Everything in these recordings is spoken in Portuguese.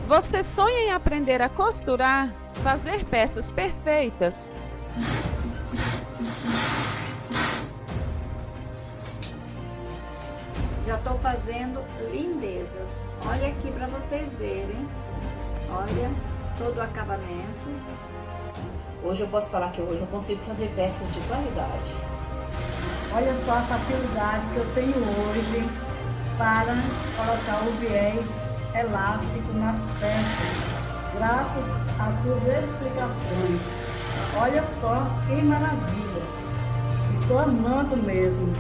Você sonha em aprender a costurar, fazer peças perfeitas? Já estou fazendo lindezas. Olha aqui para vocês verem. Olha todo o acabamento. Hoje eu posso falar que hoje eu consigo fazer peças de qualidade. Olha só a facilidade que eu tenho hoje para colocar o viés elástico nas peças, graças às suas explicações. Olha só que maravilha! Estou amando mesmo.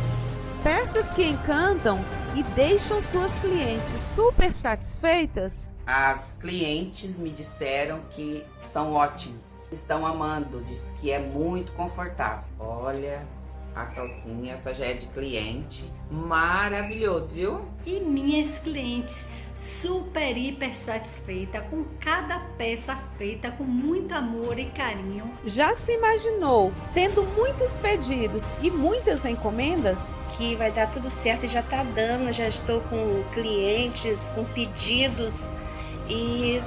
Peças que encantam e deixam suas clientes super satisfeitas? As clientes me disseram que são ótimas, estão amando, diz que é muito confortável. Olha, a calcinha, essa já é de cliente, maravilhoso, viu? E minhas clientes super, hiper satisfeita com cada peça feita com muito amor e carinho. Já se imaginou tendo muitos pedidos e muitas encomendas? Que vai dar tudo certo e já tá dando, já estou com clientes, com pedidos e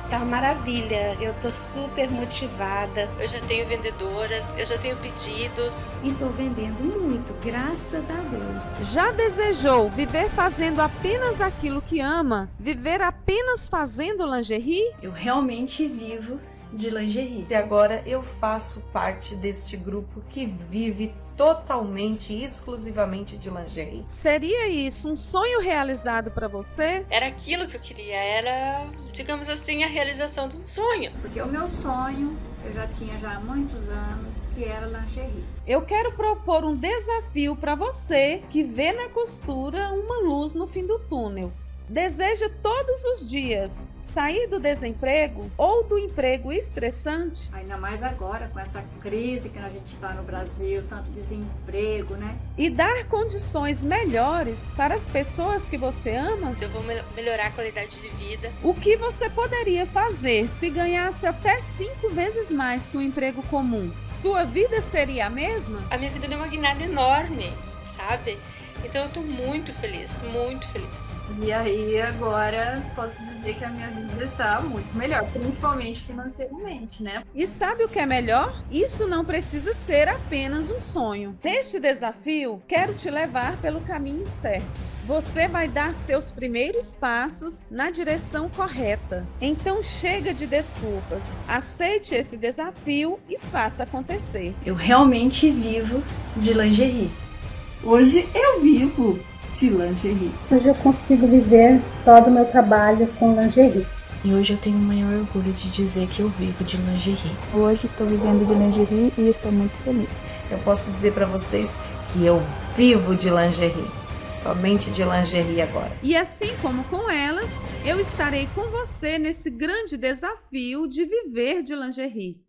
tá uma maravilha, eu tô super motivada. Eu já tenho vendedoras, eu já tenho pedidos. E estou vendendo muito, graças a Deus. Já desejou viver fazendo apenas aquilo que ama? Viver apenas fazendo lingerie? Eu realmente vivo de lingerie. E agora eu faço parte deste grupo que vive totalmente e exclusivamente de lingerie. Seria isso um sonho realizado para você? Era aquilo que eu queria, era, digamos assim, a realização de um sonho. Porque o meu sonho, eu já tinha há muitos anos, que era lingerie. Eu quero propor um desafio para você que vê na costura uma luz no fim do túnel. Deseja todos os dias sair do desemprego ou do emprego estressante? Ainda mais agora, com essa crise que a gente está no Brasil, tanto desemprego, né? E dar condições melhores para as pessoas que você ama? Eu vou melhorar a qualidade de vida. O que você poderia fazer se ganhasse até 5 vezes mais que um emprego comum? Sua vida seria a mesma? A minha vida deu uma guinada enorme, sabe? Então eu tô muito feliz, muito feliz. E aí agora posso dizer que a minha vida está muito melhor, principalmente financeiramente, né? E sabe o que é melhor? Isso não precisa ser apenas um sonho. Neste desafio, quero te levar pelo caminho certo. Você vai dar seus primeiros passos na direção correta. Então chega de desculpas. Aceite esse desafio e faça acontecer. Eu realmente vivo de lingerie. Hoje eu vivo de lingerie. Hoje eu consigo viver só do meu trabalho com lingerie. E hoje eu tenho o maior orgulho de dizer que eu vivo de lingerie. Hoje estou vivendo de lingerie e estou muito feliz. Eu posso dizer para vocês que eu vivo de lingerie. Somente de lingerie agora. E assim como com elas, eu estarei com você nesse grande desafio de viver de lingerie.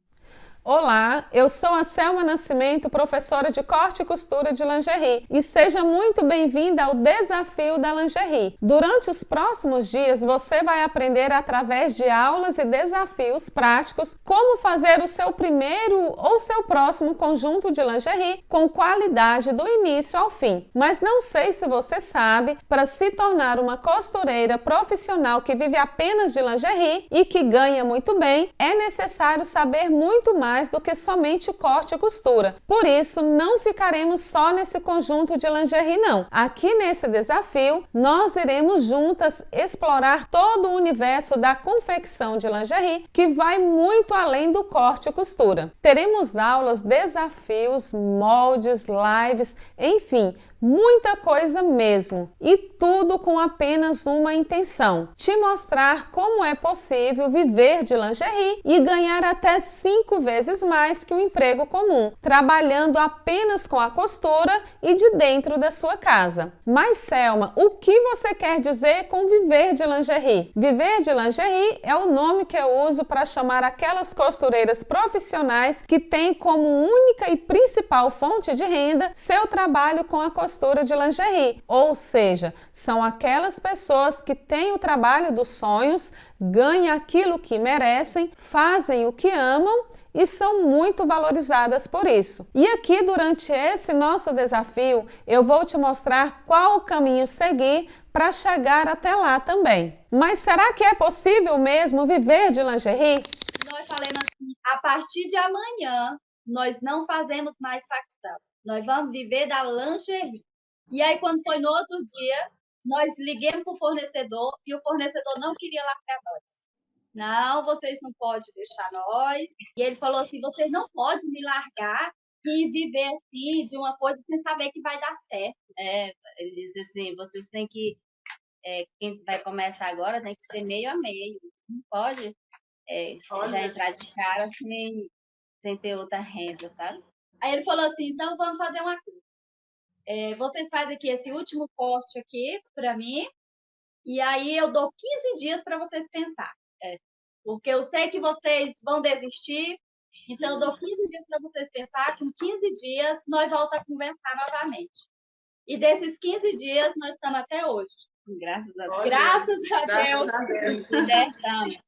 Olá, eu sou a Selma Nascimento, professora de corte e costura de lingerie, e seja muito bem-vinda ao Desafio da Lingerie. Durante os próximos dias, você vai aprender através de aulas e desafios práticos como fazer o seu primeiro ou seu próximo conjunto de lingerie com qualidade do início ao fim. Mas não sei se você sabe, para se tornar uma costureira profissional que vive apenas de lingerie e que ganha muito bem, é necessário saber muito mais do que somente o corte e costura. Por isso, não ficaremos só nesse conjunto de lingerie, não. Aqui nesse desafio, nós iremos juntas explorar todo o universo da confecção de lingerie, que vai muito além do corte e costura. Teremos aulas, desafios, moldes, lives, enfim, muita coisa mesmo, e tudo com apenas uma intenção: te mostrar como é possível viver de lingerie e ganhar até 5 vezes mais que um emprego comum, trabalhando apenas com a costura e de dentro da sua casa. Mas Selma, o que você quer dizer com viver de lingerie? Viver de lingerie é o nome que eu uso para chamar aquelas costureiras profissionais que têm como única e principal fonte de renda seu trabalho com a costura de lingerie, ou seja, são aquelas pessoas que têm o trabalho dos sonhos, ganham aquilo que merecem, fazem o que amam e são muito valorizadas por isso. E aqui, durante esse nosso desafio, eu vou te mostrar qual o caminho seguir para chegar até lá também. Mas será que é possível mesmo viver de lingerie? Nós falamos assim, a partir de amanhã, nós não fazemos mais facção. Nós vamos viver da lingerie. E aí, quando foi no outro dia, nós liguemos para o fornecedor e o fornecedor não queria largar nós. Não, vocês não podem deixar nós. E ele falou assim, vocês não podem me largar e viver assim, de uma coisa sem saber que vai dar certo. Ele disse assim, vocês têm que, quem vai começar agora tem que ser meio a meio. Não pode já entrar de cara sem ter outra renda, sabe? Aí ele falou assim, então vamos fazer uma coisa. Vocês fazem aqui esse último corte aqui para mim, e aí eu dou 15 dias para vocês pensar. Porque eu sei que vocês vão desistir, então eu dou 15 dias para vocês pensar, com 15 dias nós voltamos a conversar novamente. E desses 15 dias nós estamos até hoje. Graças a Deus. Graças a Deus.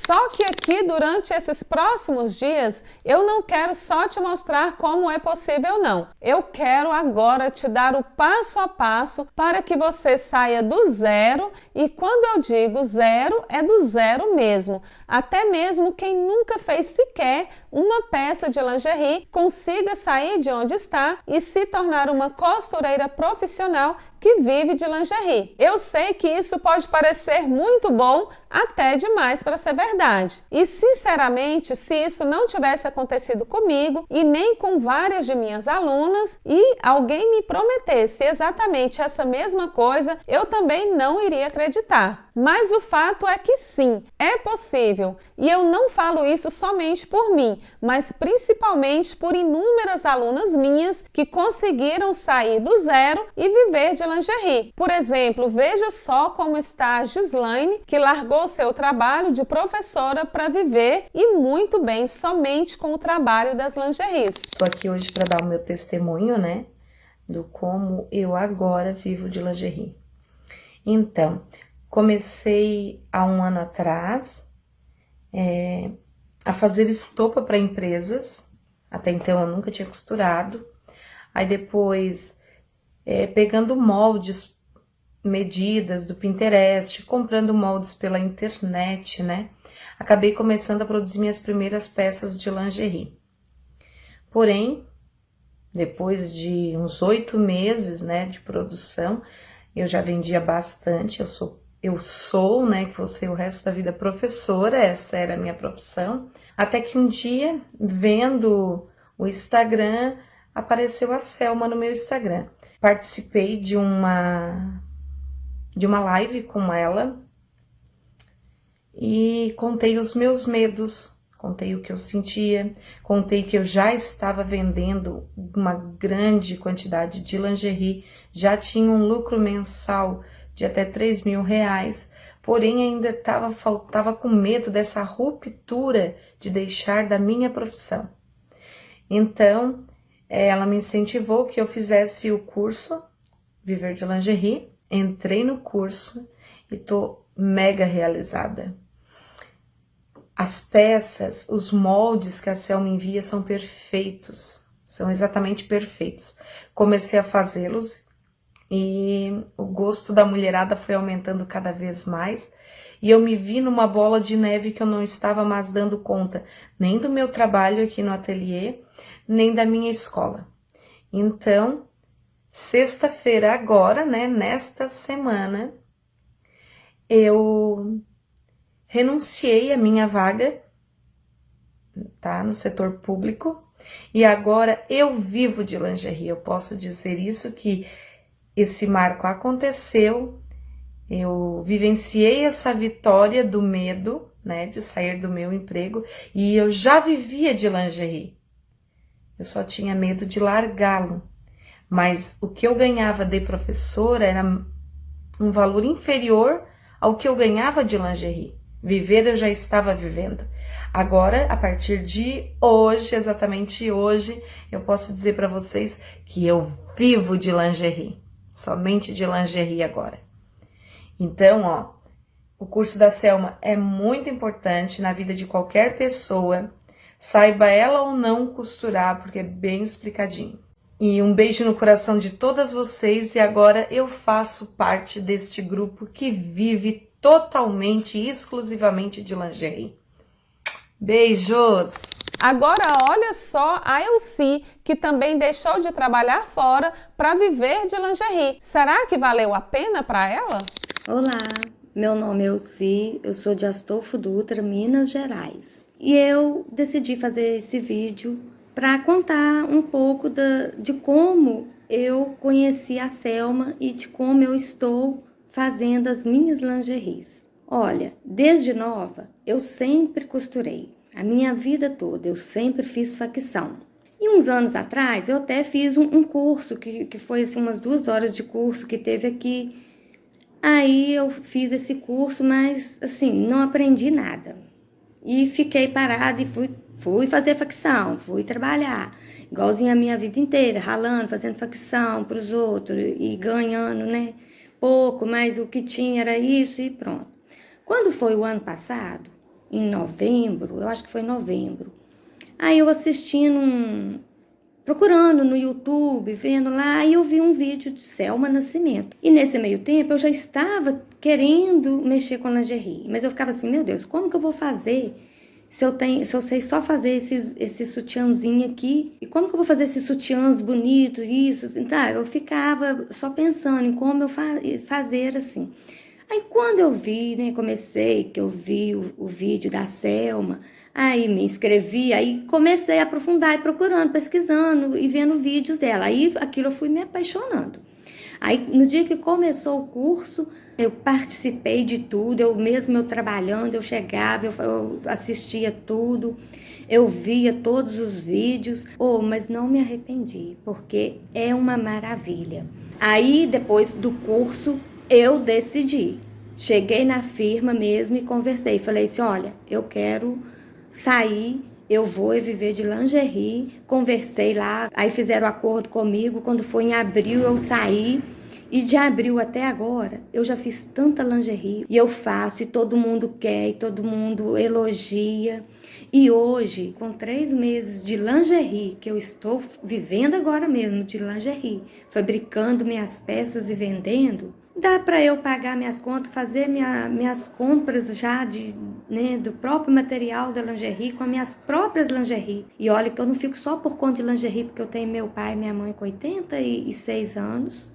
Só que aqui, durante esses próximos dias, eu não quero só te mostrar como é possível, não. Eu quero agora te dar o passo a passo para que você saia do zero, e quando eu digo zero, é do zero mesmo. Até mesmo quem nunca fez sequer uma peça de lingerie consiga sair de onde está e se tornar uma costureira profissional que vive de lingerie. Eu sei que isso pode parecer muito bom, até demais para ser verdade. E sinceramente, se isso não tivesse acontecido comigo e nem com várias de minhas alunas e alguém me prometesse exatamente essa mesma coisa, eu também não iria acreditar. Mas o fato é que sim, é possível. E eu não falo isso somente por mim, mas principalmente por inúmeras alunas minhas que conseguiram sair do zero e viver de lingerie. Por exemplo, veja só como está a Gislaine, que largou seu trabalho de professora para viver e muito bem somente com o trabalho das lingeries. Estou aqui hoje para dar o meu testemunho, né, do como eu agora vivo de lingerie. Então, comecei há um ano atrás a fazer estopa para empresas. Até então eu nunca tinha costurado. Aí depois, pegando moldes, medidas do Pinterest, comprando moldes pela internet, né? Acabei começando a produzir minhas primeiras peças de lingerie. Porém, depois de uns 8 meses, né, de produção, eu já vendia bastante. Eu sou, né, que vou ser o resto da vida professora, essa era a minha profissão. Até que um dia, vendo o Instagram, apareceu a Selma no meu Instagram. Participei de uma live com ela e contei os meus medos, contei o que eu sentia, contei que eu já estava vendendo uma grande quantidade de lingerie, já tinha um lucro mensal de até R$3.000, porém ainda faltava com medo dessa ruptura de deixar da minha profissão. Então, ela me incentivou que eu fizesse o curso Viver de Lingerie. Entrei no curso e tô mega realizada. As peças, os moldes que a Selma envia são perfeitos, são exatamente perfeitos. Comecei a fazê-los e o gosto da mulherada foi aumentando cada vez mais. E eu me vi numa bola de neve que eu não estava mais dando conta, nem do meu trabalho aqui no ateliê, nem da minha escola. Então, sexta-feira agora, né, nesta semana, eu renunciei à minha vaga, tá, no setor público, e agora eu vivo de lingerie. Eu posso dizer isso, que esse marco aconteceu, eu vivenciei essa vitória do medo, né, de sair do meu emprego, e eu já vivia de lingerie. Eu só tinha medo de largá-lo. Mas o que eu ganhava de professora era um valor inferior ao que eu ganhava de lingerie. Viver eu já estava vivendo. Agora, a partir de hoje, exatamente hoje, eu posso dizer para vocês que eu vivo de lingerie. Somente de lingerie agora. Então, ó, o curso da Selma é muito importante na vida de qualquer pessoa, saiba ela ou não costurar, porque é bem explicadinho. E um beijo no coração de todas vocês. E agora eu faço parte deste grupo que vive totalmente e exclusivamente de lingerie. Beijos! Agora olha só a Elci, que também deixou de trabalhar fora para viver de lingerie. Será que valeu a pena para ela? Olá, meu nome é Elci, eu sou de Astolfo Dutra, Minas Gerais. E eu decidi fazer esse vídeo para contar um pouco de como eu conheci a Selma e de como eu estou fazendo as minhas lingeries. Olha, desde nova eu sempre costurei. A minha vida toda eu sempre fiz facção. E uns anos atrás eu até fiz um curso, que foi assim, umas 2 horas de curso que teve aqui. Aí eu fiz esse curso, mas assim, não aprendi nada. E fiquei parada e fui fazer facção, fui trabalhar. Igualzinho a minha vida inteira, ralando, fazendo facção para os outros e ganhando, né? Pouco, mas o que tinha era isso e pronto. Quando foi o ano passado, em novembro, eu acho que foi novembro, aí eu assistindo, procurando no YouTube, vendo lá, e eu vi um vídeo de Selma Nascimento. E nesse meio tempo eu já estava querendo mexer com lingerie, mas eu ficava assim, meu Deus, como que eu vou fazer se eu sei só fazer esse sutiãzinho aqui? E como que eu vou fazer esses sutiãs bonitos, isso, assim, tá? Eu ficava só pensando em como eu fazer assim. Aí quando eu vi, né, que eu vi o vídeo da Selma, aí me inscrevi, aí comecei a aprofundar e procurando, pesquisando e vendo vídeos dela. Aí aquilo eu fui me apaixonando. Aí no dia que começou o curso, eu participei de tudo, eu trabalhando, eu chegava, eu assistia tudo, eu via todos os vídeos, mas não me arrependi, porque é uma maravilha. Aí depois do curso, eu decidi, cheguei na firma mesmo e conversei, falei assim, olha, eu quero sair, eu vou viver de lingerie, conversei lá, aí fizeram acordo comigo, quando foi em abril eu saí, e de abril até agora, eu já fiz tanta lingerie, e eu faço, e todo mundo quer, e todo mundo elogia, e hoje, com 3 meses de lingerie, que eu estou vivendo agora mesmo de lingerie, fabricando minhas peças e vendendo, dá para eu pagar minhas contas, fazer minhas compras já do próprio material da lingerie, com as minhas próprias lingerie. E olha que eu não fico só por conta de lingerie, porque eu tenho meu pai e minha mãe com 86 anos.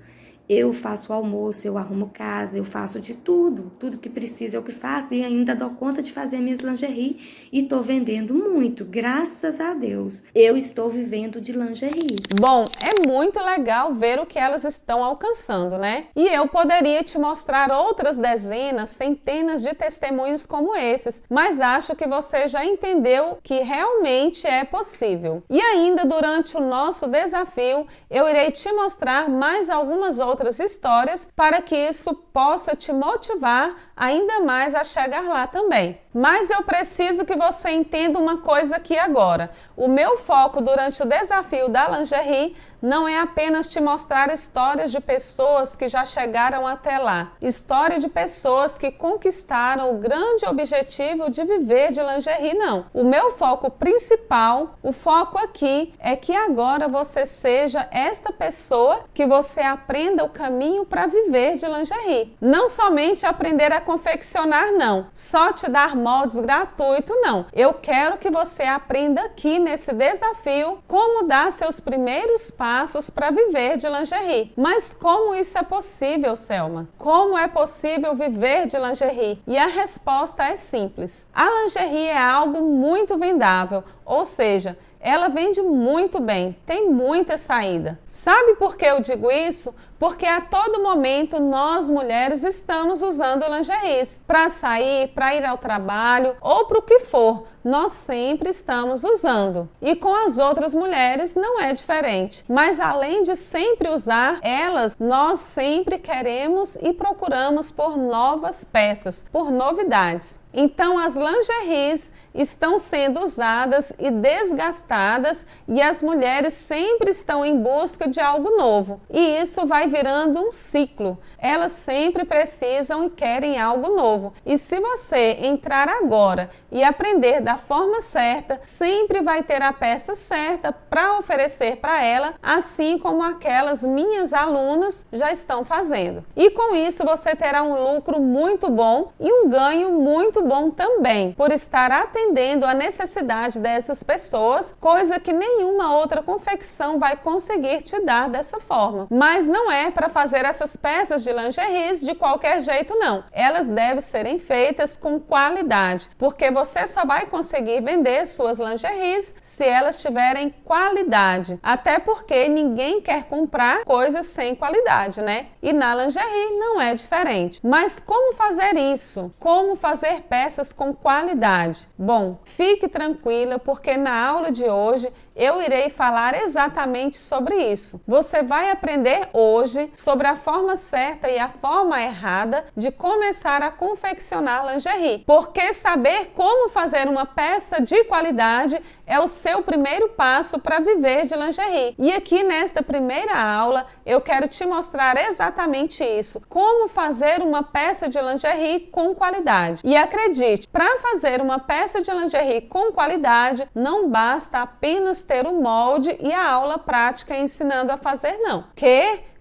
Eu faço o almoço, eu arrumo casa, eu faço de tudo. Tudo que precisa eu que faço e ainda dou conta de fazer minhas lingerie. E tô vendendo muito, graças a Deus. Eu estou vivendo de lingerie. Bom, é muito legal ver o que elas estão alcançando, né? E eu poderia te mostrar outras dezenas, centenas de testemunhos como esses, mas acho que você já entendeu que realmente é possível. E ainda durante o nosso desafio, eu irei te mostrar mais algumas outras histórias para que isso possa te motivar ainda mais a chegar lá também. Mas eu preciso que você entenda uma coisa aqui agora. O meu foco durante o desafio da lingerie não é apenas te mostrar histórias de pessoas que já chegaram até lá. História de pessoas que conquistaram o grande objetivo de viver de lingerie, não. O meu foco principal, o foco aqui, é que agora você seja esta pessoa, que você aprenda o caminho para viver de lingerie. Não somente aprender a confeccionar, não. Só te dar moldes gratuito, não. Eu quero que você aprenda aqui nesse desafio como dar seus primeiros passos para viver de lingerie. Mas como isso é possível, Selma? Como é possível viver de lingerie? E a resposta é simples. A lingerie é algo muito vendável, ou seja, ela vende muito bem, tem muita saída. Sabe por que eu digo isso? Porque a todo momento nós mulheres estamos usando lingeries para sair, para ir ao trabalho ou para o que for. Nós sempre estamos usando. E com as outras mulheres não é diferente. Mas além de sempre usar elas, nós sempre queremos e procuramos por novas peças, por novidades. Então as lingeries estão sendo usadas e desgastadas e as mulheres sempre estão em busca de algo novo. E isso vai virando um ciclo. Elas sempre precisam e querem algo novo. E se você entrar agora e aprender da forma certa, sempre vai ter a peça certa para oferecer para ela, assim como aquelas minhas alunas já estão fazendo. E com isso você terá um lucro muito bom e um ganho muito bom também, por estar atendendo a necessidade dessas pessoas, coisa que nenhuma outra confecção vai conseguir te dar dessa forma. Mas não é para fazer essas peças de lingeries de qualquer jeito, não. Elas devem serem feitas com qualidade, porque você só vai conseguir vender suas lingeries se elas tiverem qualidade. Até porque ninguém quer comprar coisas sem qualidade, né? E na lingerie não é diferente. Mas como fazer isso? Como fazer peças com qualidade? Bom, fique tranquila, porque na aula de hoje eu irei falar exatamente sobre isso. Você vai aprender hoje sobre a forma certa e a forma errada de começar a confeccionar lingerie, porque saber como fazer uma peça de qualidade é o seu primeiro passo para viver de lingerie. E aqui nesta primeira aula eu quero te mostrar exatamente isso, como fazer uma peça de lingerie com qualidade. E acredite, para fazer uma peça de lingerie com qualidade, não basta apenas ter o molde e a aula prática ensinando a fazer, não.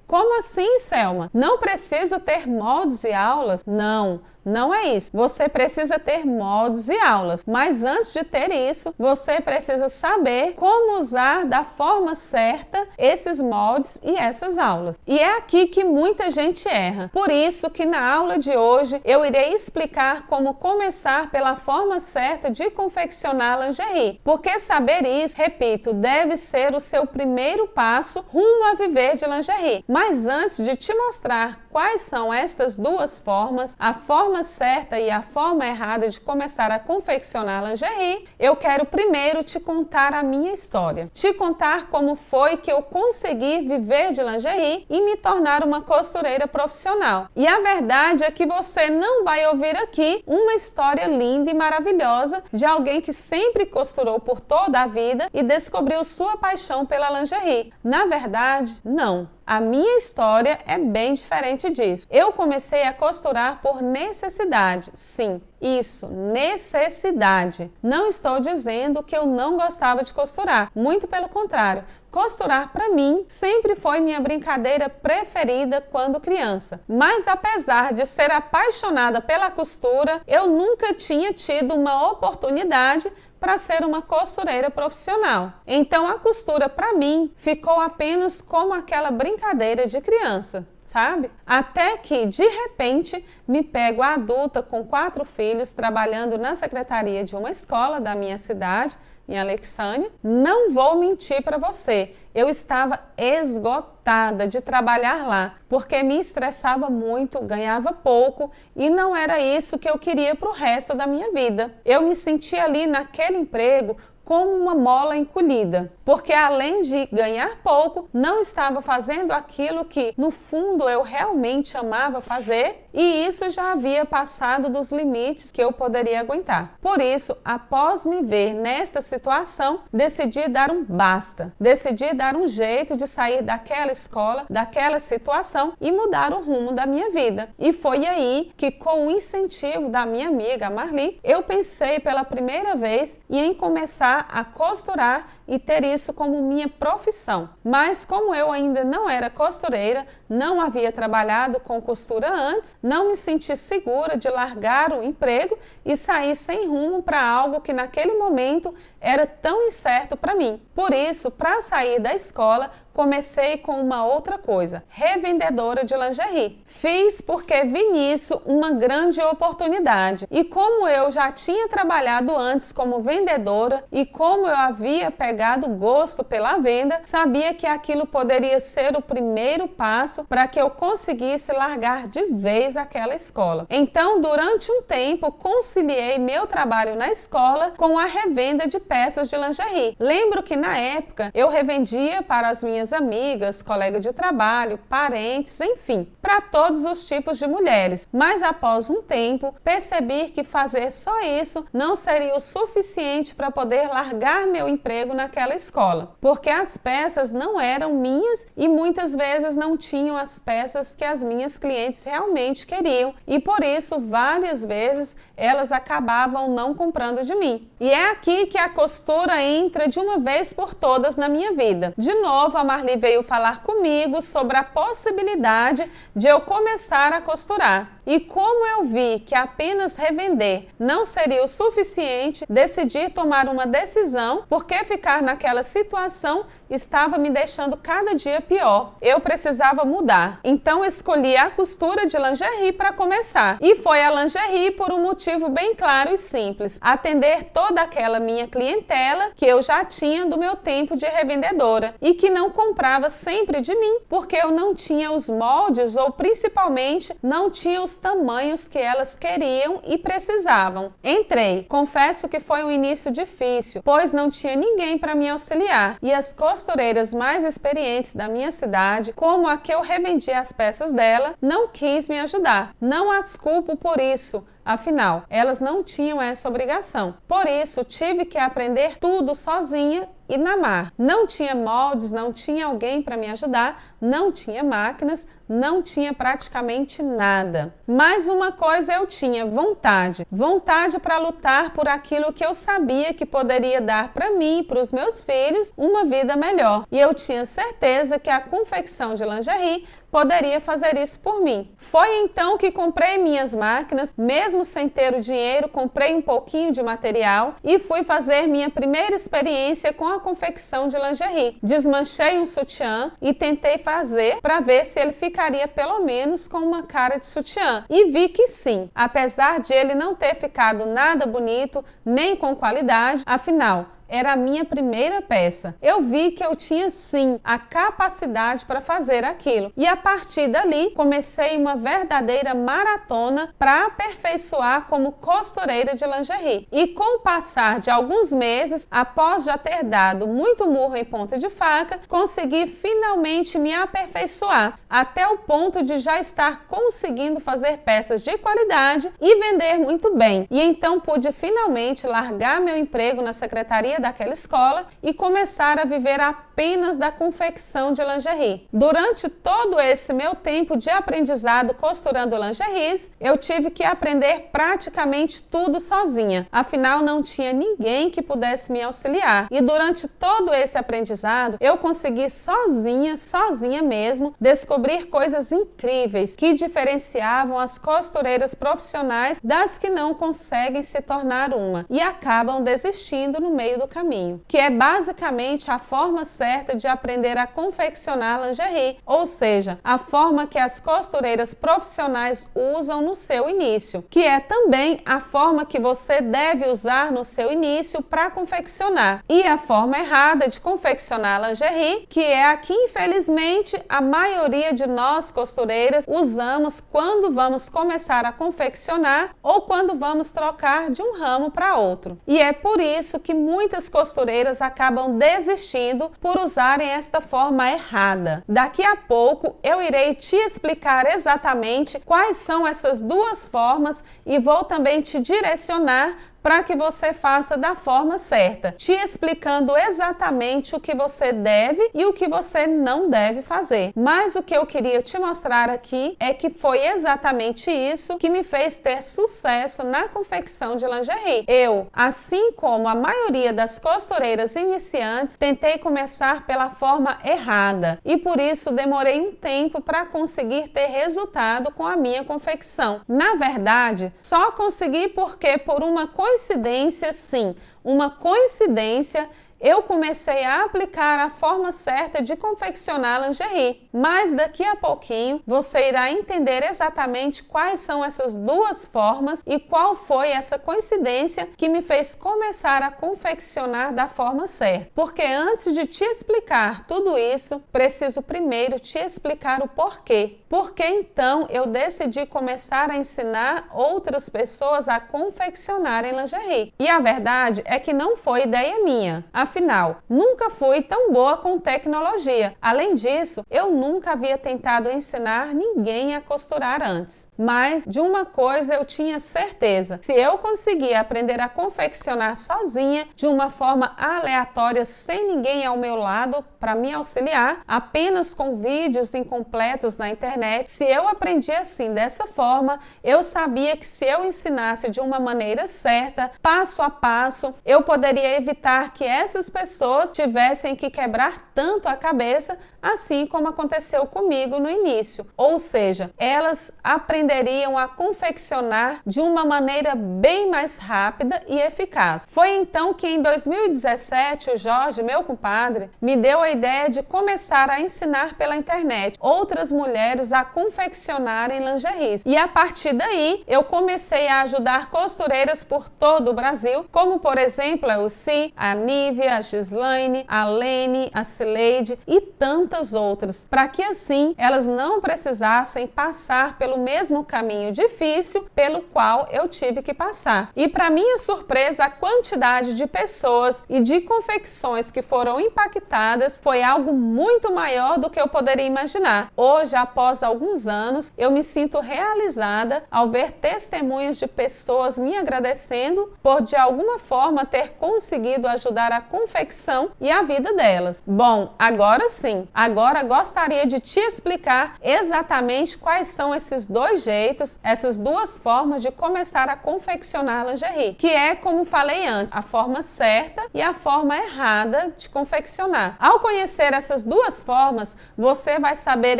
Como assim, Selma? Não preciso ter moldes e aulas? Não é isso. Você precisa ter moldes e aulas, mas antes de ter isso, você precisa saber como usar da forma certa esses moldes e essas aulas. E é aqui que muita gente erra. Por isso que na aula de hoje eu irei explicar como começar pela forma certa de confeccionar lingerie. Porque saber isso, repito, deve ser o seu primeiro passo rumo a viver de lingerie. Mas antes de te mostrar quais são estas duas formas, a forma certa e a forma errada de começar a confeccionar lingerie, eu quero primeiro te contar a minha história. Te contar como foi que eu consegui viver de lingerie e me tornar uma costureira profissional. E a verdade é que você não vai ouvir aqui uma história linda e maravilhosa de alguém que sempre costurou por toda a vida e descobriu sua paixão pela lingerie. Na verdade, não. A minha história é bem diferente disso. Eu comecei a costurar por necessidade. Sim, isso, necessidade. Não estou dizendo que eu não gostava de costurar. Muito pelo contrário. Costurar para mim sempre foi minha brincadeira preferida quando criança. Mas apesar de ser apaixonada pela costura, eu nunca tinha tido uma oportunidade para ser uma costureira profissional. Então a costura para mim ficou apenas como aquela brincadeira de criança, sabe? Até que, de repente, me pego adulta com 4 filhos, trabalhando na secretaria de uma escola da minha cidade, em Alexânia. Não vou mentir para você, eu estava esgotada de trabalhar lá, porque me estressava muito, ganhava pouco e não era isso que eu queria para o resto da minha vida. Eu me sentia ali naquele emprego como uma mola encolhida, porque além de ganhar pouco, não estava fazendo aquilo que, no fundo, eu realmente amava fazer, e isso já havia passado dos limites que eu poderia aguentar. Por isso, após me ver nesta situação, decidi dar um basta, decidi dar um jeito de sair daquela escola, daquela situação e mudar o rumo da minha vida. E foi aí que, com o incentivo da minha amiga Marli, eu pensei pela primeira vez em começar a costurar e ter isso como minha profissão. Mas como eu ainda não era costureira, não havia trabalhado com costura antes, não me senti segura de largar o emprego e sair sem rumo para algo que naquele momento era tão incerto para mim. Por isso, para sair da escola, comecei com uma outra coisa, revendedora de lingerie. Fiz porque vi nisso uma grande oportunidade. E como eu já tinha trabalhado antes como vendedora e como eu havia pegado gosto pela venda, sabia que aquilo poderia ser o primeiro passo para que eu conseguisse largar de vez aquela escola. Então, durante um tempo, conciliei meu trabalho na escola com a revenda de peças de lingerie. Lembro que na época eu revendia para as minhas amigas, colegas de trabalho, parentes, enfim, para todos os tipos de mulheres. Mas após um tempo, percebi que fazer só isso não seria o suficiente para poder largar meu emprego naquela escola, porque as peças não eram minhas e muitas vezes não tinham tinham as peças que as minhas clientes realmente queriam e por isso várias vezes elas acabavam não comprando de mim. E é aqui que a costura entra de uma vez por todas na minha vida. De novo, a Marli veio falar comigo sobre a possibilidade de eu começar a costurar. E como eu vi que apenas revender não seria o suficiente, decidi tomar uma decisão, porque ficar naquela situação estava me deixando cada dia pior. Eu precisava mudar. Então escolhi a costura de lingerie para começar. E foi a lingerie por um motivo bem claro e simples: atender toda aquela minha clientela que eu já tinha do meu tempo de revendedora e que não comprava sempre de mim, porque eu não tinha os moldes ou principalmente não tinha os tamanhos que elas queriam e precisavam. Entrei. Confesso que foi um início difícil, pois não tinha ninguém para me auxiliar e as costureiras mais experientes da minha cidade, como a que eu revendia as peças dela, não quis me ajudar. Não as culpo por isso. Afinal, elas não tinham essa obrigação. Por isso, tive que aprender tudo sozinha e na marra. Não tinha moldes, não tinha alguém para me ajudar, não tinha máquinas, não tinha praticamente nada. Mas uma coisa eu tinha: vontade. Vontade para lutar por aquilo que eu sabia que poderia dar para mim e para os meus filhos uma vida melhor. E eu tinha certeza que a confecção de lingerie poderia fazer isso por mim. Foi então que comprei minhas máquinas, mesmo sem ter o dinheiro, comprei um pouquinho de material e fui fazer minha primeira experiência com a confecção de lingerie. Desmanchei um sutiã e tentei fazer para ver se ele ficaria pelo menos com uma cara de sutiã. E vi que sim, apesar de ele não ter ficado nada bonito, nem com qualidade, afinal, era a minha primeira peça. Eu vi que eu tinha sim a capacidade para fazer aquilo. E a partir dali, comecei uma verdadeira maratona para aperfeiçoar como costureira de lingerie. E com o passar de alguns meses, após já ter dado muito murro em ponta de faca, consegui finalmente me aperfeiçoar, até o ponto de já estar conseguindo fazer peças de qualidade e vender muito bem. E então pude finalmente largar meu emprego na secretaria daquela escola e começar a viver apenas da confecção de lingerie. Durante todo esse meu tempo de aprendizado costurando lingeries, eu tive que aprender praticamente tudo sozinha. Afinal, não tinha ninguém que pudesse me auxiliar. E durante todo esse aprendizado, eu consegui sozinha mesmo, descobrir coisas incríveis que diferenciavam as costureiras profissionais das que não conseguem se tornar uma e acabam desistindo no meio do caminho, que é basicamente a forma certa de aprender a confeccionar lingerie, ou seja, a forma que as costureiras profissionais usam no seu início, que é também a forma que você deve usar no seu início para confeccionar, e a forma errada de confeccionar lingerie, que é a que infelizmente a maioria de nós costureiras usamos quando vamos começar a confeccionar ou quando vamos trocar de um ramo para outro. E é por isso que muitas costureiras acabam desistindo por usarem esta forma errada. Daqui a pouco eu irei te explicar exatamente quais são essas duas formas e vou também te direcionar para que você faça da forma certa, te explicando exatamente o que você deve e o que você não deve fazer. Mas o que eu queria te mostrar aqui é que foi exatamente isso que me fez ter sucesso na confecção de lingerie. Eu, assim como a maioria das costureiras iniciantes, tentei começar pela forma errada e por isso demorei um tempo para conseguir ter resultado com a minha confecção. Na verdade, só consegui porque por uma coincidência, sim, uma coincidência, eu comecei a aplicar a forma certa de confeccionar lingerie, mas daqui a pouquinho você irá entender exatamente quais são essas duas formas e qual foi essa coincidência que me fez começar a confeccionar da forma certa. Porque antes de te explicar tudo isso, preciso primeiro te explicar o porquê. Porque então eu decidi começar a ensinar outras pessoas a confeccionarem lingerie. E a verdade é que não foi ideia minha. Afinal, nunca fui tão boa com tecnologia. Além disso, eu nunca havia tentado ensinar ninguém a costurar antes. Mas de uma coisa eu tinha certeza: se eu conseguia aprender a confeccionar sozinha, de uma forma aleatória, sem ninguém ao meu lado para me auxiliar, apenas com vídeos incompletos na internet, se eu aprendi assim, dessa forma, eu sabia que se eu ensinasse de uma maneira certa, passo a passo, eu poderia evitar que essas pessoas tivessem que quebrar tanto a cabeça, assim como aconteceu comigo no início. Ou seja, elas aprenderiam a confeccionar de uma maneira bem mais rápida e eficaz. Foi então que em 2017 o Jorge, meu compadre, me deu a ideia de começar a ensinar pela internet outras mulheres a confeccionarem lingeries. E a partir daí eu comecei a ajudar costureiras por todo o Brasil, como por exemplo a Elci, a Nívia, a Gislaine, a Lene, a Cileide e tantas outras, para que assim elas não precisassem passar pelo mesmo caminho difícil pelo qual eu tive que passar. E para minha surpresa, a quantidade de pessoas e de confecções que foram impactadas foi algo muito maior do que eu poderia imaginar. Hoje, após alguns anos, eu me sinto realizada ao ver testemunhos de pessoas me agradecendo por de alguma forma ter conseguido ajudar a confecção e a vida delas. Bom, agora sim, agora gostaria de te explicar exatamente quais são esses dois jeitos, essas duas formas de começar a confeccionar lingerie, que é, como falei antes, a forma certa e a forma errada de confeccionar. Ao conhecer essas duas formas, você vai saber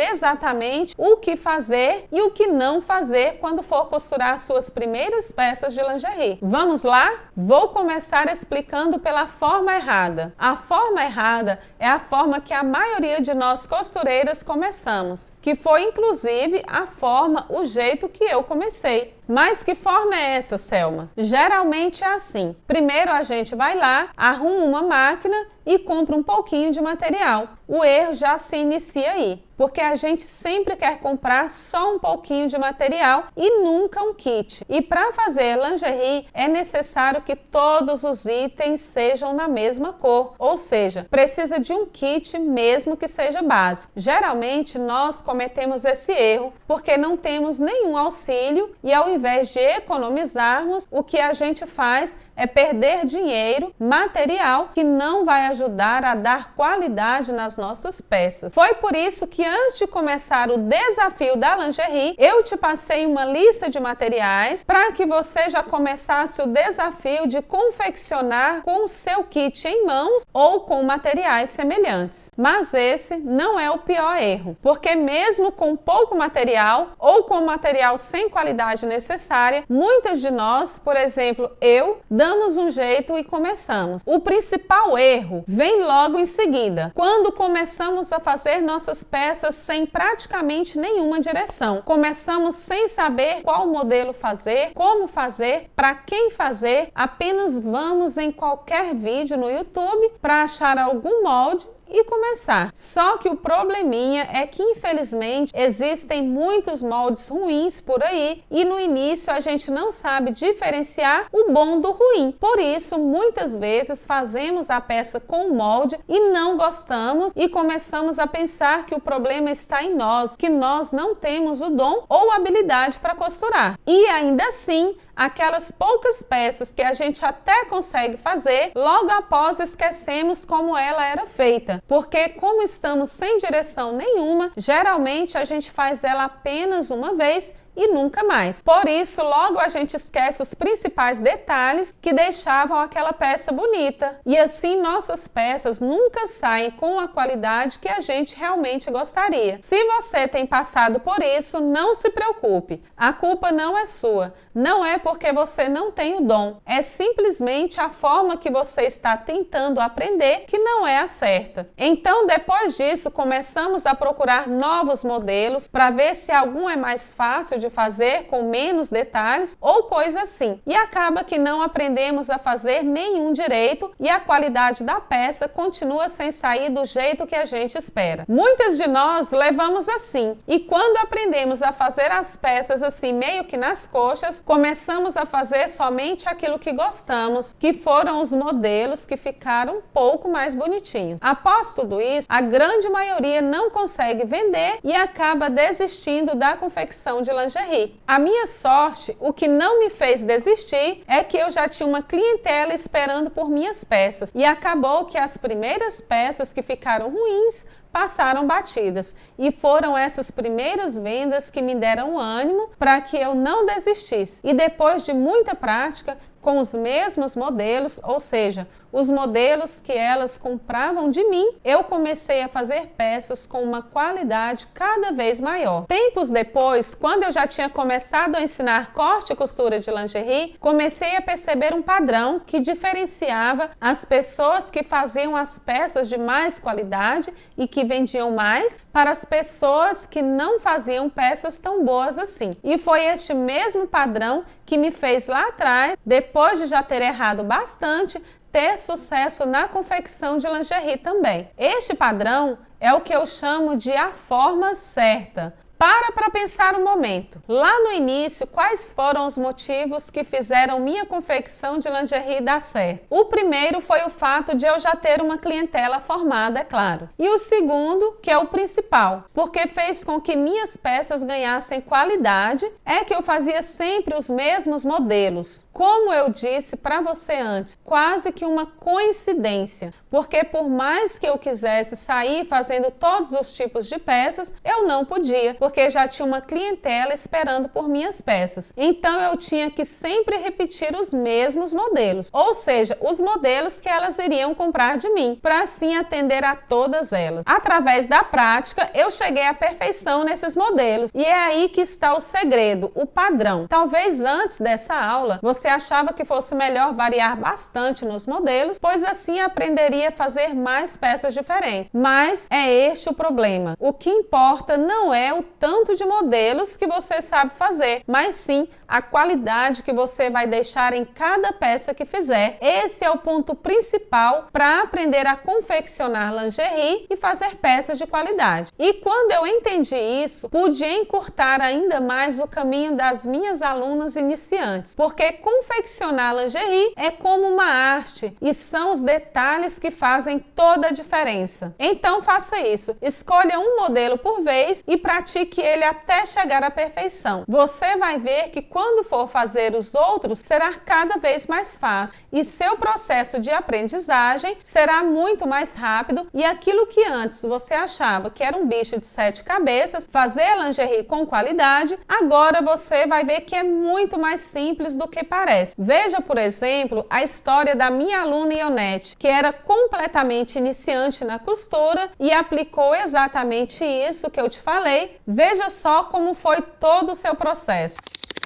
exatamente o que fazer e o que não fazer quando for costurar suas primeiras peças de lingerie. Vamos lá? Vou começar explicando pela forma errada. A forma errada é a forma que a maioria de nós costureiras começamos, que foi inclusive a forma, o jeito que eu comecei. Mas que forma é essa, Selma? Geralmente é assim. Primeiro a gente vai lá, arruma uma máquina e compra um pouquinho de material. O erro já se inicia aí, porque a gente sempre quer comprar só um pouquinho de material e nunca um kit. E para fazer lingerie é necessário que todos os itens sejam na mesma cor, ou seja, precisa de um kit mesmo que seja básico. Geralmente nós cometemos esse erro porque não temos nenhum auxílio e ao invés de economizarmos, o que a gente faz é perder dinheiro, material que não vai ajudar a dar qualidade nas nossas peças. Foi por isso que antes de começar o desafio da lingerie, eu te passei uma lista de materiais para que você já começasse o desafio de confeccionar com o seu kit em mãos ou com materiais semelhantes. Mas esse não é o pior erro, porque mesmo com pouco material ou com material sem qualidade necessária, muitas de nós, por exemplo, eu, damos um jeito e começamos. O principal erro vem logo em seguida, quando começamos a fazer nossas peças sem praticamente nenhuma direção. Começamos sem saber qual modelo fazer, como fazer, para quem fazer, apenas vamos em qualquer vídeo no YouTube para achar algum molde e começar. Só que o probleminha é que infelizmente existem muitos moldes ruins por aí e no início a gente não sabe diferenciar o bom do ruim. Por isso, muitas vezes fazemos a peça com o molde e não gostamos e começamos a pensar que o problema está em nós, que nós não temos o dom ou habilidade para costurar. E ainda assim, aquelas poucas peças que a gente até consegue fazer, logo após esquecemos como ela era feita. Porque como estamos sem direção nenhuma, geralmente a gente faz ela apenas uma vez e nunca mais. Por isso, logo a gente esquece os principais detalhes que deixavam aquela peça bonita. E assim, nossas peças nunca saem com a qualidade que a gente realmente gostaria. Se você tem passado por isso, não se preocupe. A culpa não é sua. Não é porque você não tem o dom. É simplesmente a forma que você está tentando aprender que não é a certa. Então, depois disso, começamos a procurar novos modelos para ver se algum é mais fácil de de fazer com menos detalhes ou coisa assim. E acaba que não aprendemos a fazer nenhum direito e a qualidade da peça continua sem sair do jeito que a gente espera. Muitas de nós levamos assim, e quando aprendemos a fazer as peças assim meio que nas coxas, começamos a fazer somente aquilo que gostamos, que foram os modelos que ficaram um pouco mais bonitinhos. Após tudo isso, a grande maioria não consegue vender e acaba desistindo da confecção de lingerie. A minha sorte, o que não me fez desistir, é que eu já tinha uma clientela esperando por minhas peças e acabou que as primeiras peças que ficaram ruins passaram batidas, e foram essas primeiras vendas que me deram ânimo para que eu não desistisse. E depois de muita prática com os mesmos modelos, ou seja, os modelos que elas compravam de mim, eu comecei a fazer peças com uma qualidade cada vez maior. Tempos depois, quando eu já tinha começado a ensinar corte e costura de lingerie, comecei a perceber um padrão que diferenciava as pessoas que faziam as peças de mais qualidade e que vendiam mais para as pessoas que não faziam peças tão boas assim. E foi este mesmo padrão que me fez lá atrás, depois de já ter errado bastante, ter sucesso na confecção de lingerie também. Este padrão é o que eu chamo de a forma certa. Para pensar um momento. Lá no início, quais foram os motivos que fizeram minha confecção de lingerie dar certo? O primeiro foi o fato de eu já ter uma clientela formada, é claro. E o segundo, que é o principal, porque fez com que minhas peças ganhassem qualidade, é que eu fazia sempre os mesmos modelos. Como eu disse para você antes, quase que uma coincidência, porque por mais que eu quisesse sair fazendo todos os tipos de peças, eu não podia, porque já tinha uma clientela esperando por minhas peças. Então eu tinha que sempre repetir os mesmos modelos, ou seja, os modelos que elas iriam comprar de mim, para assim atender a todas elas. Através da prática, eu cheguei à perfeição nesses modelos, e é aí que está o segredo, o padrão. Talvez antes dessa aula, você achava que fosse melhor variar bastante nos modelos, pois assim aprenderia a fazer mais peças diferentes. Mas é este o problema. O que importa não é o tanto de modelos que você sabe fazer, mas sim a qualidade que você vai deixar em cada peça que fizer. Esse é o ponto principal para aprender a confeccionar lingerie e fazer peças de qualidade. E quando eu entendi isso, pude encurtar ainda mais o caminho das minhas alunas iniciantes, porque confeccionar lingerie é como uma arte e são os detalhes que fazem toda a diferença. Então faça isso, escolha um modelo por vez e pratique ele até chegar à perfeição. Você vai ver que quando for fazer os outros, será cada vez mais fácil e seu processo de aprendizagem será muito mais rápido, e aquilo que antes você achava que era um bicho de 7 cabeças, fazer lingerie com qualidade, agora você vai ver que é muito mais simples do que parece. Veja, por exemplo, a história da minha aluna Ionete, que era completamente iniciante na costura e aplicou exatamente isso que eu te falei. Veja só como foi todo o seu processo.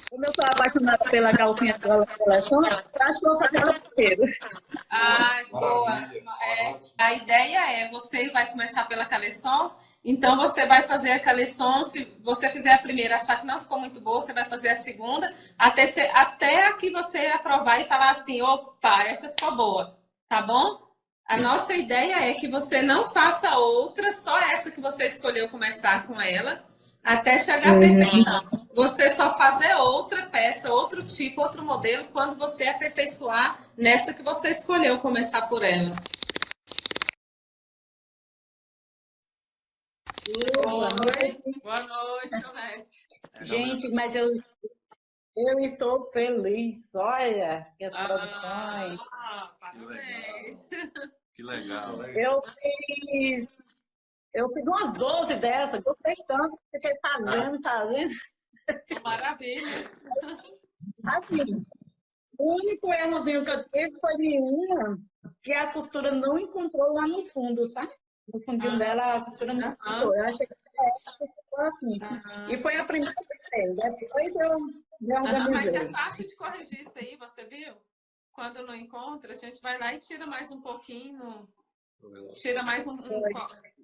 Como eu sou apaixonada pela calcinha da coleção, eu acho que vou fazer ela primeiro. Ai, boa. A ideia é, você vai começar pela caleçon, então você vai fazer a caleçon, se você fizer a primeira, achar que não ficou muito boa, você vai fazer a segunda, até a que você aprovar e falar assim, opa, essa ficou boa, tá bom? A nossa ideia é que você não faça outra, só essa que você escolheu começar com ela, até chegar à perfeição. Você só fazer outra peça, outro tipo, outro modelo, quando você aperfeiçoar nessa que você escolheu começar por ela. Boa noite. Boa noite, Ionete. Gente, mas eu estou feliz. Olha, as produções. Parabéns. Que legal. Eu fiz umas 12 dessas, gostei tanto, fiquei fazendo. Maravilha. Assim, o único errozinho que eu tive foi de uma que a costura não encontrou lá no fundo, sabe? No fundinho dela, a costura não encontrou. Eu achei que ficou assim. E foi a primeira vez. Depois eu me organizei. Mas é fácil de corrigir isso aí, você viu? Quando não encontra, a gente vai lá e tira mais um pouquinho. Tira mais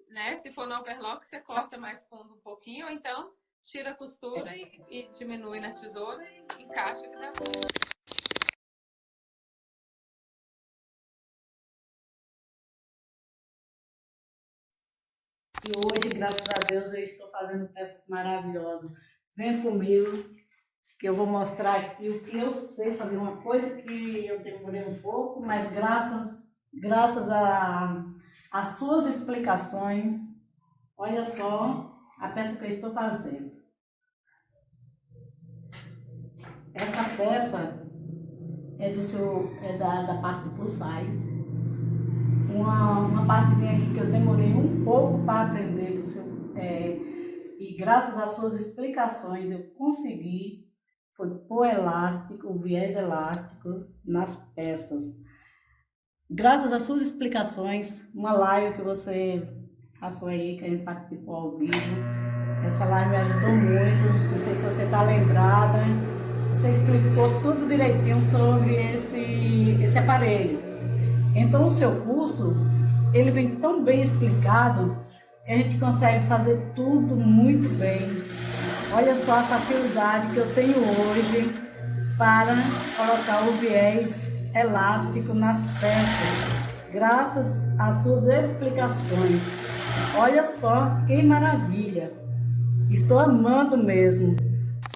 né? Se for no overlock, você corta mais fundo um pouquinho, ou então tira a costura e diminui na tesoura e encaixa que dá certo. E hoje, graças a Deus, eu estou fazendo peças maravilhosas. Vem comigo, que eu vou mostrar aqui o que eu sei fazer. Uma coisa que eu demorei um pouco, mas graças às suas explicações, olha só a peça que eu estou fazendo. Essa peça é da parte plus size. Uma partezinha aqui que eu demorei um pouco para aprender e graças às suas explicações eu consegui, foi pôr elástico, o viés elástico nas peças. Graças às suas explicações, uma live que você passou aí, que a gente participou ao vivo, essa live me ajudou muito, não sei se você está lembrada, você explicou tudo direitinho sobre esse aparelho. Então o seu curso, ele vem tão bem explicado que a gente consegue fazer tudo muito bem. Olha só a facilidade que eu tenho hoje para colocar o viés elástico nas peças, graças às suas explicações. Olha só que maravilha! Estou amando mesmo.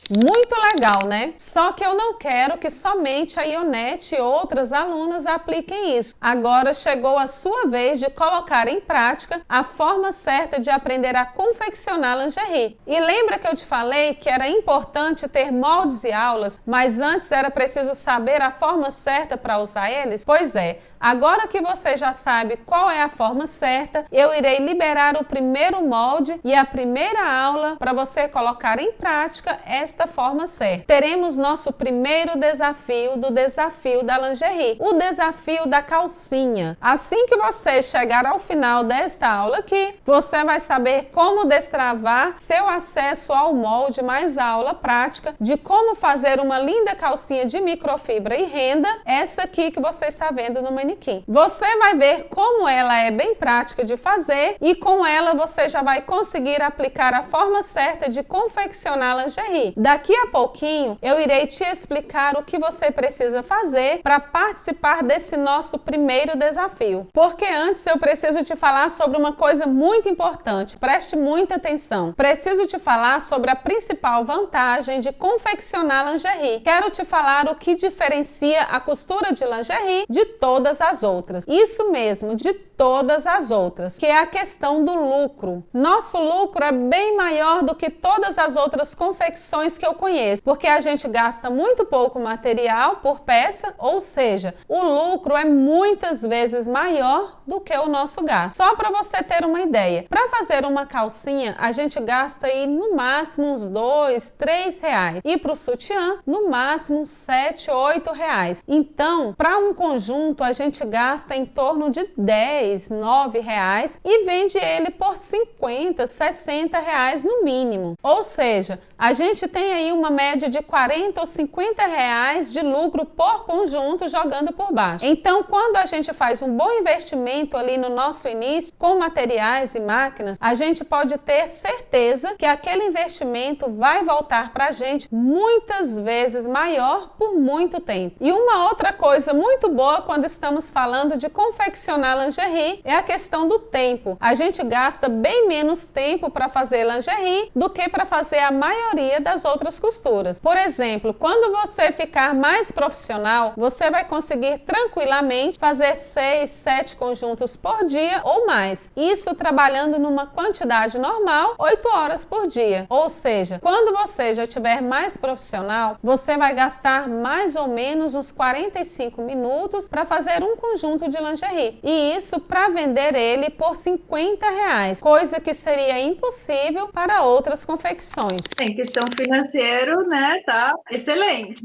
Muito legal, né? Só que eu não quero que somente a Ionete e outras alunas apliquem isso. Agora chegou a sua vez de colocar em prática a forma certa de aprender a confeccionar lingerie. E lembra que eu te falei que era importante ter moldes e aulas, mas antes era preciso saber a forma certa para usar eles? Pois é, agora que você já sabe qual é a forma certa, eu irei liberar o primeiro molde e a primeira aula para você colocar em prática esta forma certa. Teremos nosso primeiro desafio do desafio da lingerie, o desafio da calcinha. Assim que você chegar ao final desta aula aqui, você vai saber como destravar seu acesso ao molde, mais aula prática de como fazer uma linda calcinha de microfibra e renda, essa aqui que você está vendo no manequim. Você vai ver como ela é bem prática de fazer e com ela você já vai conseguir aplicar a forma certa de confeccionar lingerie. Daqui a pouquinho eu irei te explicar o que você precisa fazer para participar desse nosso primeiro desafio. Porque antes eu preciso te falar sobre uma coisa muito importante. Preste muita atenção. Preciso te falar sobre a principal vantagem de confeccionar lingerie. Quero te falar o que diferencia a costura de lingerie de todas as outras. Isso mesmo, de todas as outras, que é a questão do lucro. Nosso lucro é bem maior do que todas as outras confecções que eu conheço, porque a gente gasta muito pouco material por peça, ou seja, o lucro é muitas vezes maior do que o nosso gasto. Só para você ter uma ideia, para fazer uma calcinha, a gente gasta aí no máximo uns R$2, R$3 e para o sutiã, no máximo R$7, R$8. Então, para um conjunto, a gente gasta em torno de R$10, R$9 e vende ele por R$50, R$60 no mínimo. Ou seja, a gente tem aí uma média de R$40 ou R$50 de lucro por conjunto jogando por baixo. Então, quando a gente faz um bom investimento ali no nosso início, com materiais e máquinas, a gente pode ter certeza que aquele investimento vai voltar para a gente muitas vezes maior por muito tempo. E uma outra coisa muito boa quando estamos falando de confeccionar lingerie é a questão do tempo. A gente gasta bem menos tempo para fazer lingerie do que para fazer a maioria das outras costuras. Por exemplo, quando você ficar mais profissional, você vai conseguir tranquilamente fazer 6, 7 conjuntos por dia ou mais. Isso trabalhando numa quantidade normal, 8 horas por dia. Ou seja, quando você já estiver mais profissional, você vai gastar mais ou menos uns 45 minutos para fazer um conjunto de lingerie. E isso para vender ele por R$50, coisa que seria impossível para outras confecções. Em questão financeira, né, tá excelente.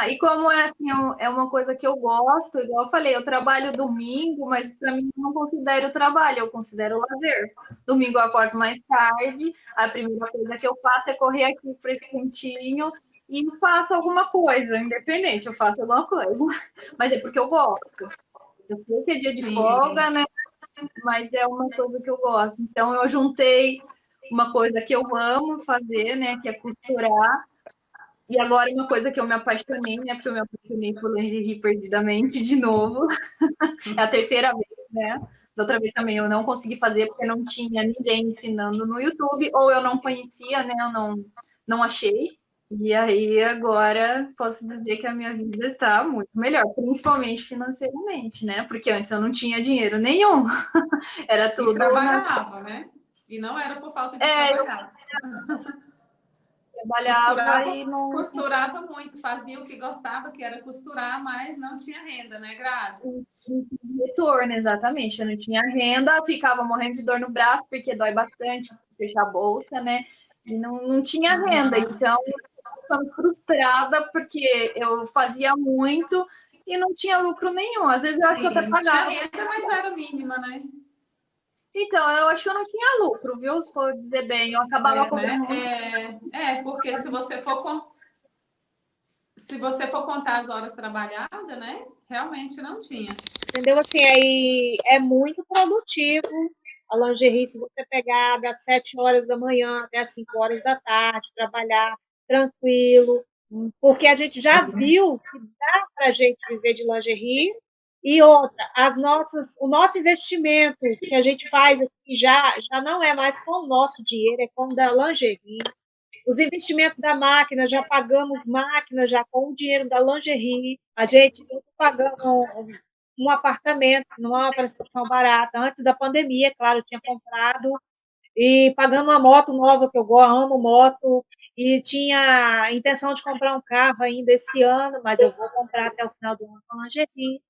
E como é assim, é uma coisa que eu gosto, igual eu falei, eu trabalho domingo, mas para mim eu não considero trabalho, eu considero lazer. Domingo eu acordo mais tarde, a primeira coisa que eu faço é correr aqui para esse cantinho e faço alguma coisa, independente, eu faço alguma coisa. Mas é porque eu gosto. Eu sei que é dia de folga, né? Mas é uma coisa que eu gosto. Então eu juntei uma coisa que eu amo fazer, né, que é costurar. E agora uma coisa que eu me apaixonei, né, porque eu me apaixonei por lingerie perdidamente de novo. É a terceira vez, né? Da outra vez também eu não consegui fazer porque não tinha ninguém ensinando no YouTube, ou eu não conhecia, né, eu não achei. E aí agora posso dizer que a minha vida está muito melhor, principalmente financeiramente, né? Porque antes eu não tinha dinheiro nenhum. Era tudo... E trabalhava, né? E não era por falta de trabalhar. Trabalhava e não... Costurava muito, fazia o que gostava, que era costurar, mas não tinha renda, né, Grazi? Retorno, exatamente. Eu não tinha renda, ficava morrendo de dor no braço, porque dói bastante fechar a bolsa, né? E não tinha renda. Então, eu ficava frustrada, porque eu fazia muito e não tinha lucro nenhum. Às vezes eu acho que eu até pagava. Não tinha renda, mas era mínima, né? Então, eu acho que eu não tinha lucro, viu? Se for dizer bem, eu acabava cobrando muito. Porque se você for contar as horas trabalhadas, né? Realmente não tinha. Entendeu? Assim, aí é muito produtivo a lingerie, se você pegar das 7 horas da manhã até as 5 horas da tarde, trabalhar tranquilo, porque a gente já viu que dá para a gente viver de lingerie. E outra, o nosso investimento que a gente faz aqui já não é mais com o nosso dinheiro, é com o da lingerie. Os investimentos da máquina, já pagamos máquina já com o dinheiro da lingerie. A gente pagando um apartamento, não é uma prestação barata. Antes da pandemia, claro, eu tinha comprado. E pagando uma moto nova, que eu amo moto. E tinha a intenção de comprar um carro ainda esse ano, mas eu vou comprar até o final do ano com lingerie.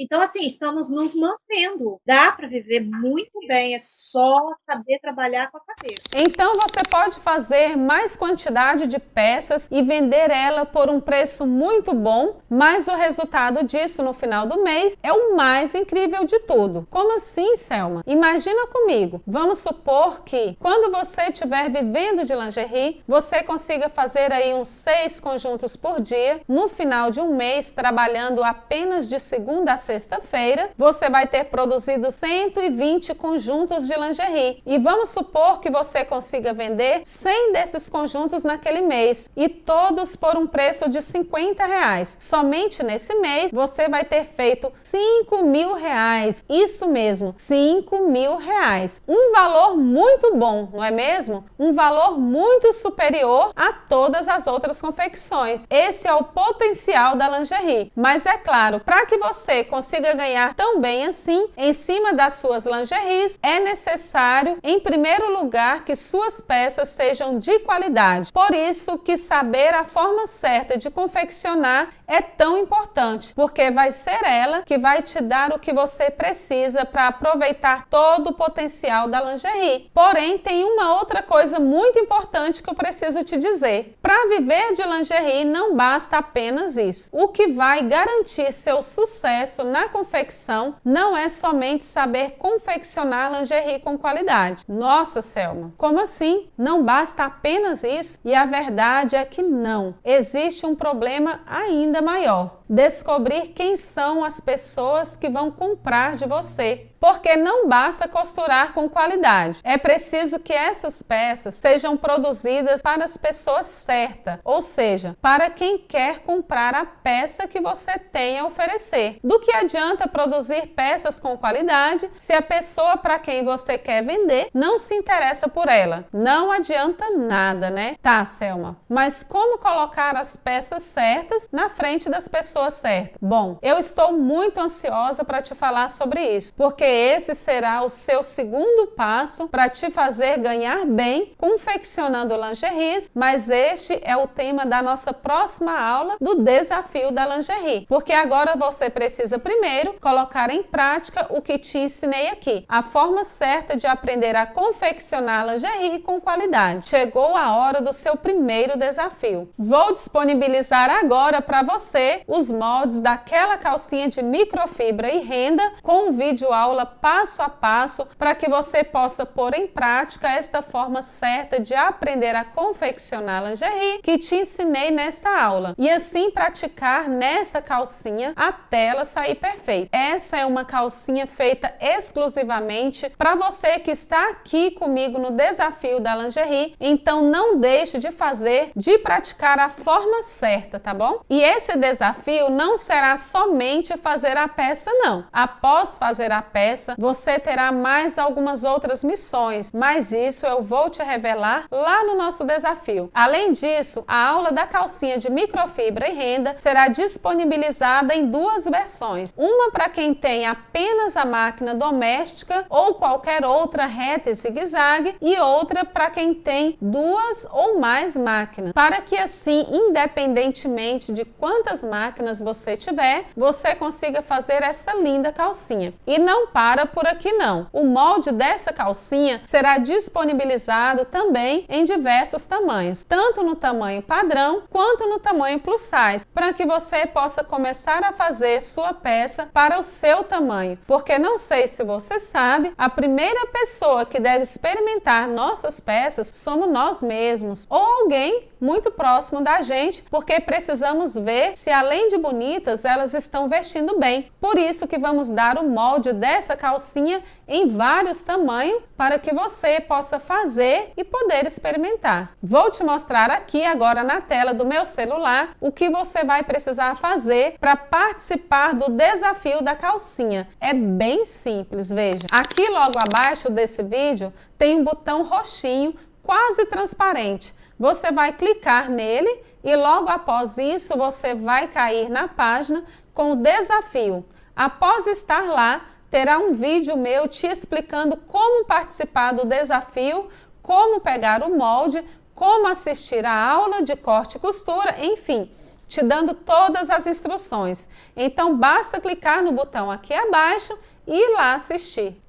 Então, assim, estamos nos mantendo. Dá para viver muito bem, é só saber trabalhar com a cabeça. Então, você pode fazer mais quantidade de peças e vender ela por um preço muito bom, mas o resultado disso no final do mês é o mais incrível de tudo. Como assim, Selma? Imagina comigo. Vamos supor que, quando você estiver vivendo de lingerie, você consiga fazer aí uns 6 conjuntos por dia. No final de um mês, trabalhando apenas de segunda a sexta-feira, você vai ter produzido 120 conjuntos de lingerie. E vamos supor que você consiga vender 100 desses conjuntos naquele mês e todos por um preço de R$50. Somente nesse mês você vai ter feito R$5.000. Isso mesmo, R$5.000. Um valor muito bom, não é mesmo? Um valor muito superior a todas as outras confecções. Esse é o potencial da lingerie. Mas é claro, para que você consiga ganhar tão bem assim em cima das suas lingeries, é necessário, em primeiro lugar, que suas peças sejam de qualidade. Por isso que saber a forma certa de confeccionar é tão importante, porque vai ser ela que vai te dar o que você precisa para aproveitar todo o potencial da lingerie. Porém, tem uma outra coisa muito importante que eu preciso te dizer. Para viver de lingerie não basta apenas isso. O que vai garantir seu sucesso na confecção não é somente saber confeccionar lingerie com qualidade. Nossa, Selma, como assim? Não basta apenas isso? E a verdade é que não. Existe um problema ainda maior. Descobrir quem são as pessoas que vão comprar de você. Porque não basta costurar com qualidade. É preciso que essas peças sejam produzidas para as pessoas certas, ou seja, para quem quer comprar a peça que você tem a oferecer. Do que adianta produzir peças com qualidade se a pessoa para quem você quer vender não se interessa por ela? Não adianta nada, né? Tá, Selma, mas como colocar as peças certas na frente das pessoas certas? Bom, eu estou muito ansiosa para te falar sobre isso, porque esse será o seu segundo passo para te fazer ganhar bem confeccionando lingeries, mas este é o tema da nossa próxima aula do desafio da lingerie, porque agora você precisa primeiro colocar em prática o que te ensinei aqui, a forma certa de aprender a confeccionar lingerie com qualidade. Chegou a hora do seu primeiro desafio. Vou disponibilizar agora para você os moldes daquela calcinha de microfibra e renda com um vídeo aula passo a passo para que você possa pôr em prática esta forma certa de aprender a confeccionar lingerie que te ensinei nesta aula e assim praticar nessa calcinha até ela sair e perfeita. Essa é uma calcinha feita exclusivamente para você que está aqui comigo no desafio da lingerie, então não deixe de praticar a forma certa, tá bom? E esse desafio não será somente fazer a peça, não. Após fazer a peça, você terá mais algumas outras missões, mas isso eu vou te revelar lá no nosso desafio. Além disso, a aula da calcinha de microfibra e renda será disponibilizada em duas versões. Uma para quem tem apenas a máquina doméstica ou qualquer outra reta e zigue-zague, e outra para quem tem duas ou mais máquinas, para que assim, independentemente de quantas máquinas você tiver, você consiga fazer essa linda calcinha. E não para por aqui não. O molde dessa calcinha será disponibilizado também em diversos tamanhos, tanto no tamanho padrão quanto no tamanho plus size, para que você possa começar a fazer sua peça para o seu tamanho. Porque não sei se você sabe, a primeira pessoa que deve experimentar nossas peças somos nós mesmos, ou alguém muito próximo da gente, porque precisamos ver se além de bonitas, elas estão vestindo bem. Por isso que vamos dar o molde dessa calcinha em vários tamanhos para que você possa fazer e poder experimentar. Vou te mostrar aqui agora na tela do meu celular o que você vai precisar fazer para participar do desafio da calcinha. É bem simples, veja. Aqui logo abaixo desse vídeo tem um botão roxinho quase transparente. Você vai clicar nele e logo após isso você vai cair na página com o desafio. Após estar lá, terá um vídeo meu te explicando como participar do desafio, como pegar o molde, como assistir a aula de corte e costura, enfim, te dando todas as instruções. Então basta clicar no botão aqui abaixo e ir lá assistir.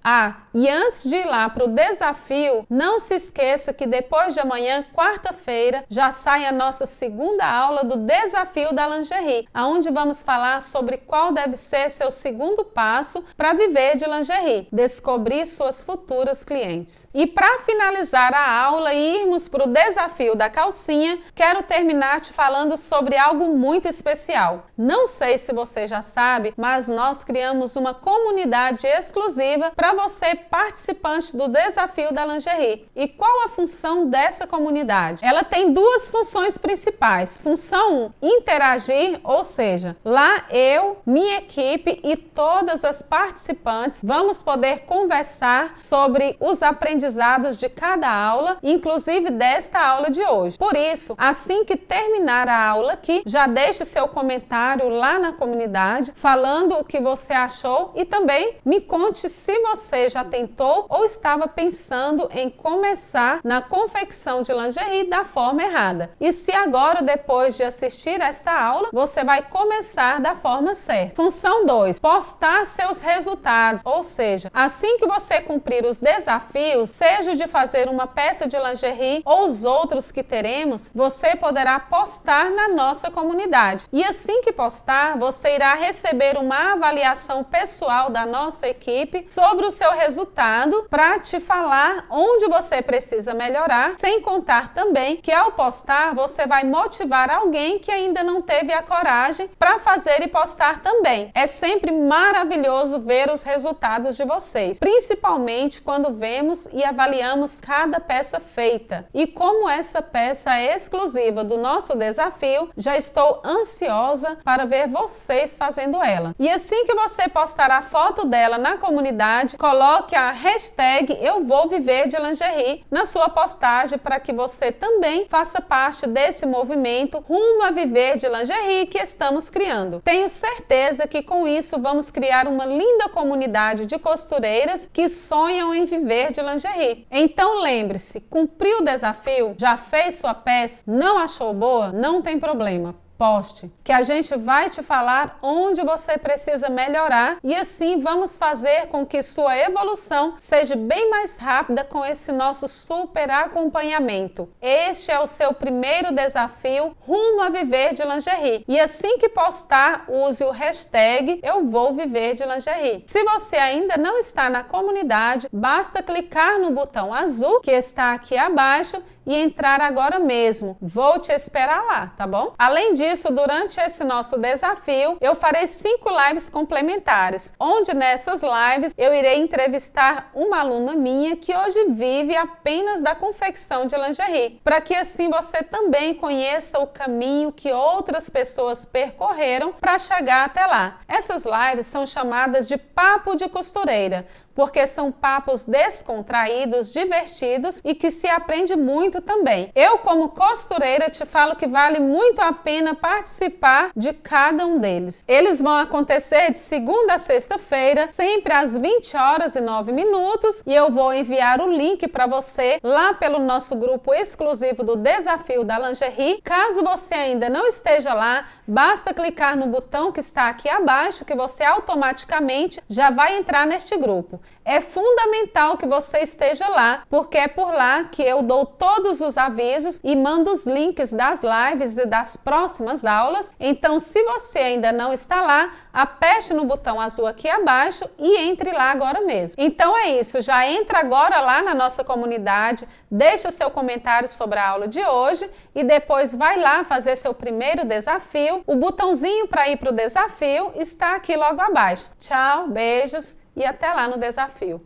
E antes de ir lá para o desafio, não se esqueça que depois de amanhã, quarta-feira, já sai a nossa segunda aula do desafio da lingerie, onde vamos falar sobre qual deve ser seu segundo passo para viver de lingerie, descobrir suas futuras clientes. E para finalizar a aula e irmos para o desafio da calcinha, quero terminar te falando sobre algo muito especial. Não sei se você já sabe, mas nós criamos uma comunidade exclusiva para você, participante do desafio da lingerie. E qual a função dessa comunidade? Ela tem duas funções principais. Função 1, interagir, ou seja, lá eu, minha equipe e todas as participantes vamos poder conversar sobre os aprendizados de cada aula, inclusive desta aula de hoje. Por isso, assim que terminar a aula aqui, já deixe seu comentário lá na comunidade, falando o que você achou e também me conte se você já tentou ou estava pensando em começar na confecção de lingerie da forma errada. E se agora, depois de assistir esta aula, você vai começar da forma certa. Função 2, postar seus resultados, ou seja, assim que você cumprir os desafios, seja de fazer uma peça de lingerie ou os outros que teremos, você poderá postar na nossa comunidade. E assim que postar, você irá receber uma avaliação pessoal da nossa equipe sobre o seu resultado para te falar onde você precisa melhorar, sem contar também que ao postar você vai motivar alguém que ainda não teve a coragem para fazer e postar também. É sempre maravilhoso ver os resultados de vocês, principalmente quando vemos e avaliamos cada peça feita. E como essa peça é exclusiva do nosso desafio, já estou ansiosa para ver vocês fazendo ela. E assim que você postar a foto dela na comunidade, coloque a hashtag Eu Vou Viver de Lingerie na sua postagem para que você também faça parte desse movimento rumo a viver de lingerie que estamos criando. Tenho certeza que com isso vamos criar uma linda comunidade de costureiras que sonham em viver de lingerie. Então lembre-se, cumpriu o desafio? Já fez sua peça? Não achou boa? Não tem problema. Poste, que a gente vai te falar onde você precisa melhorar e assim vamos fazer com que sua evolução seja bem mais rápida com esse nosso super acompanhamento. Este é o seu primeiro desafio rumo a viver de lingerie. E assim que postar, use o hashtag Eu Vou Viver de Lingerie. Se você ainda não está na comunidade, basta clicar no botão azul que está aqui abaixo e entrar agora mesmo. Vou te esperar lá, tá bom? Além disso, durante esse nosso desafio, eu farei 5 lives complementares, onde nessas lives eu irei entrevistar uma aluna minha que hoje vive apenas da confecção de lingerie, para que assim você também conheça o caminho que outras pessoas percorreram para chegar até lá. Essas lives são chamadas de papo de costureira, porque são papos descontraídos, divertidos e que se aprende muito também. Eu, como costureira, te falo que vale muito a pena participar de cada um deles. Eles vão acontecer de segunda a sexta-feira, sempre às 20h09, e eu vou enviar o link para você lá pelo nosso grupo exclusivo do Desafio da Lingerie. Caso você ainda não esteja lá, basta clicar no botão que está aqui abaixo que você automaticamente já vai entrar neste grupo. É fundamental que você esteja lá, porque é por lá que eu dou todos os avisos e mando os links das lives e das próximas aulas. Então, se você ainda não está lá, aperte no botão azul aqui abaixo e entre lá agora mesmo. Então é isso, já entra agora lá na nossa comunidade, deixa seu comentário sobre a aula de hoje e depois vai lá fazer seu primeiro desafio. O botãozinho para ir para o desafio está aqui logo abaixo. Tchau, beijos e até lá no desafio.